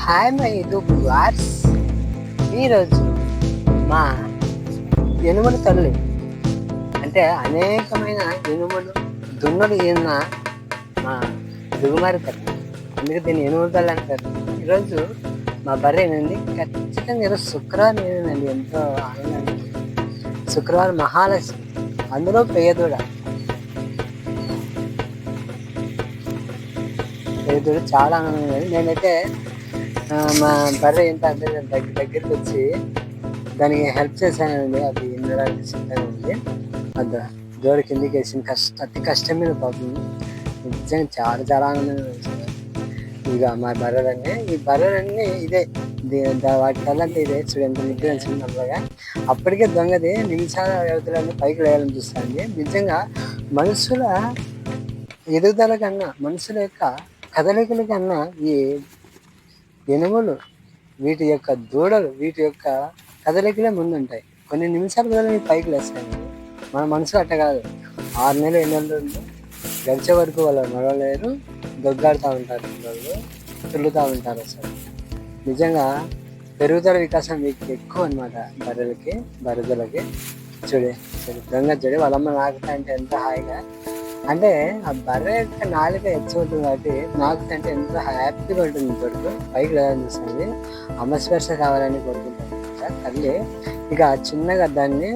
Hi my YouTube viewers. ఈరోజు మా ఎనుమల తల్లి అంటే అనేకమైన ఎనుమలు దున్నలు ఈయన మా దిగుమారి తల్లి, అందుకే దీన్ని ఎనుమల తల్లి అంటారు. ఈరోజు మా బర్రె ఏనండి, ఖచ్చితంగా ఈరోజు శుక్రవారం ఏనండి, ఎంతో ఆనందంగా శుక్రవారం మహాలక్ష్మి, అందులో పేదోడ చాలా ఆనందంగా. నేనైతే మా బర్రె ఏంటో అంటే దగ్గరికి వచ్చి దానికి హెల్ప్ చేశానండి. అది ఎన్నడానికి సిద్ధంగా అది జోడి కిందికి వేసిన అతి కష్టమైన పాపం, నిజంగా చాలా చాలా ఆనందంగా వచ్చింది. ఇక మా ఈ బర్రెలన్నీ ఇదే వాటి కళ్ళంటే ఇదే చూడు, ఎంత నిద్ర చిన్నగా. అప్పటికే దొంగది నిమిషాల వ్యవధిలోనే పైకి లేయాలని చూస్తాండి. నిజంగా మనుషుల ఎదుగుదల కన్నా, మనుషుల యొక్క కదలికల కన్నా ఈ ఎనుములు, వీటి యొక్క దూడలు, వీటి యొక్క కదలికలే ముందుంటాయి. కొన్ని నిమిషాల వల్ల పైకి లేస్తాయి. మన మనసులు అట్ట కాదు. 6 నెలలు 8 నెలలు గడిచే వరకు వాళ్ళు నడవలేరు, దొగ్గాడుతూ ఉంటారు, పిల్లలు తుల్లుతూ ఉంటారు. అసలు నిజంగా పెరుగుదల వికాసం మీకు ఎక్కువ అనమాట బర్రెలకి. చూడే దొంగ చూడే వాళ్ళమ్మ నాకుతా అంటే ఎంత హాయిగా, అంటే ఆ బర్రె యొక్క నాలుక ఎచ్చవుతుంది కాబట్టి నాకుతా అంటే ఎంత హ్యాపీగా ఉంటుంది. కొడుకు పైకి లేదని చూస్తుంది, అమ్మ స్పర్శ కావాలని కోరుకుంటాను తల్లి. ఇక చిన్నగా దాన్ని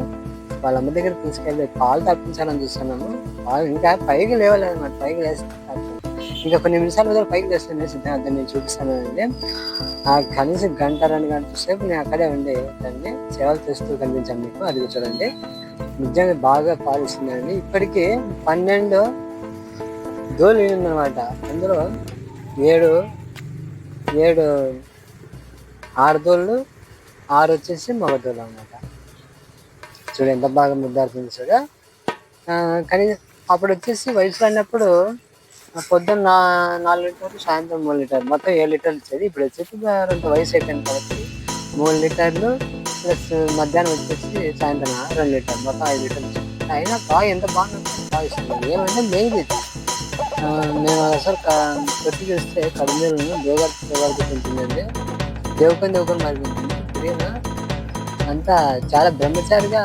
వాళ్ళ అమ్మ దగ్గర తీసుకెళ్ళి పాలు తప్పించాలని చూస్తున్నాము. పాలు ఇంకా పైకి లేవలేదన్నమాట. పైకి లేస్తాను ఇంకా కొన్ని నిమిషాల వరకు పైకి లేస్తాను సిద్ధాంతం నేను చూపిస్తానండి. కనీసం 1-2 గంటల సేపు నేను అక్కడే ఉండి దాన్ని సేవలు చేస్తూ కనిపించాను మీకు. అది చూడండి, నిజంగా బాగా పాలు ఇస్తుందండి. ఇప్పటికీ 12 దోలు ఉందన్నమాట. అందులో 7 ఆడదోళ్ళు, 6 వచ్చేసి మగదోళ్ళు అన్నమాట. చూడు ఎంత బాగా ముద్దాడుతుంది చూడ. కానీ అప్పుడు వచ్చేసి వయసులో అన్నప్పుడు పొద్దున్న 4 లీటర్లు, సాయంత్రం 3 లీటర్లు, మొత్తం 7 లీటర్లు ఇచ్చేది. ఇప్పుడు వచ్చేసి కొంత వయసు అయిపోయింది కాబట్టి 3 లీటర్లు ప్లస్ మధ్యాహ్నం వచ్చేసి సాయంత్రం 2 లీటర్లు, మొత్తం 5 లీటర్లు ఇచ్చింది. అయినా బాగా ఎంత బాగా ఇస్తుంది. ఏమంటే మెయిన్ ఇది మేము అసలు కొట్టి చూస్తే కడుమేలను దేవగారికి తింటుందండి. దేవుకొని మరి అంతా చాలా బ్రహ్మచారిగా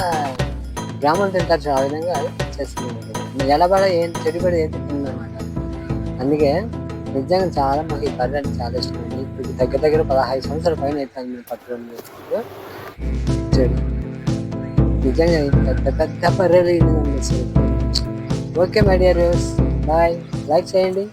గ్రామం తింటారు. ఆ విధంగా చేస్తుంది. ఎలా పడ ఏం చెడిపడి ఏం తింటుందన్నమాట. అందుకే నిజంగా చాలా మాకు ఈ బర్రె అంటే చాలా ఇష్టం. ఇప్పుడు దగ్గర 15 సంవత్సరాల పైన అవుతాను మేము పట్టుకోవడం. నిజంగా పెద్ద బర్రెలు. Okay my dear viewers, bye. Like చేయండి.